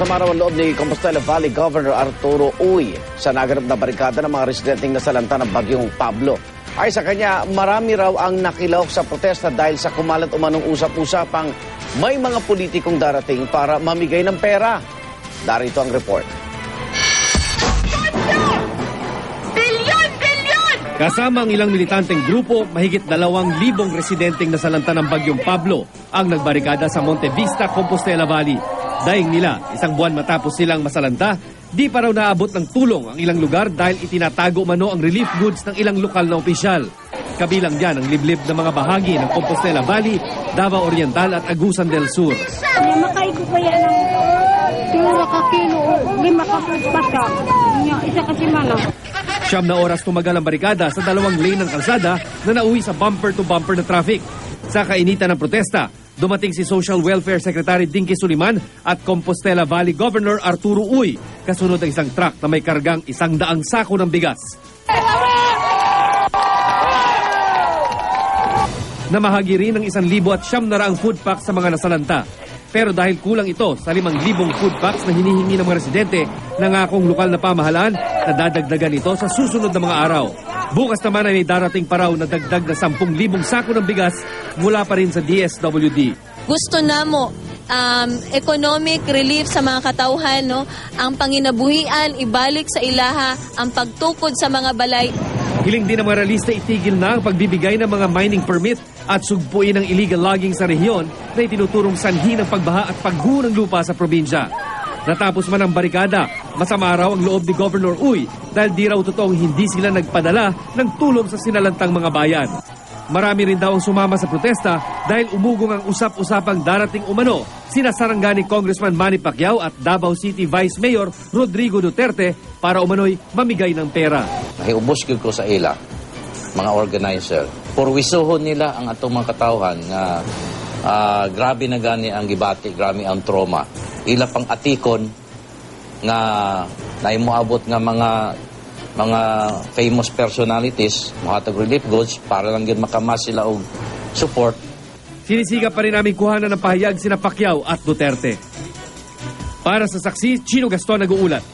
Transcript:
Masama raw ang loob ni Compostela Valley Governor Arturo Uy sa naganap na barikada ng mga residenteng nasalanta ng bagyong Pablo. Ay sa kanya, marami raw ang nakilahok sa protesta dahil sa kumalat umanong usap-usapang may mga politikong darating para mamigay ng pera. Darito ang report. Kasama ang ilang militanteng grupo, mahigit 2,000 residenteng nasalanta ng bagyong Pablo ang nagbarikada sa Monte Vista, Compostela Valley. Daing nila, isang buwan matapos silang masalanta, di pa raw naabot ng tulong ang ilang lugar dahil itinatago mano ang relief goods ng ilang lokal na opisyal. Kabilang dyan ang liblib na mga bahagi ng Compostela Valley, Davao Oriental at Agusan del Sur. Makaigo pa yan ng 2 kilo o 5 bata. Isa kasi mana. 9 na oras tumagal ang barikada sa 2 lane ng kalsada na nauwi sa bumper-to-bumper na traffic. Sa kainitan ng protesta, dumating si Social Welfare Secretary Dinky Suliman at Compostela Valley Governor Arturo Uy, kasunod ang isang truck na may kargang 100 sako ng bigas. Namahagi rin ng 1,900 food packs sa mga nasalanta. Pero dahil kulang ito sa 5,000 food packs na hinihingi ng mga residente, nangakong lokal na pamahalaan na dadagdagan ito sa susunod na mga araw. Bukas naman ay may darating pa raw na dagdag na 10,000 sako ng bigas mula pa rin sa DSWD. Gusto namo economic relief sa mga katauhan, no? Ang panginabuhian, ibalik sa ilaha, ang pagtukod sa mga balay. Hiling din ng mga realista itigil na ang pagbibigay ng mga mining permit at sugpuin ang illegal logging sa rehiyon na itinuturong sanhi ng pagbaha at pagguho ng lupa sa probinsya. Natapos man ang barikada, masama raw ang loob ni Governor Uy dahil di raw totoong hindi sila nagpadala ng tulong sa sinalantang mga bayan. Marami rin daw ang sumama sa protesta dahil umugong ang usap-usapang darating umano sina Sarangani Congressman Manny Pacquiao at Davao City Vice Mayor Rodrigo Duterte para umano'y mamigay ng pera. Nahiubos ko sa ila, mga organizer. Purwisuhon nila ang atong mga katawhan nga grabe na gani ang gibati, grabe ang trauma. Ila pang atikon nga naimuabot nga mga famous personalities, mahatag relief goods para lang yun makamas sila og support. Sinisiga pa rin namin kuhanan ng pahayag sina Pacquiao at Duterte. Para sa saksi, Chino Gaston nag-uulat.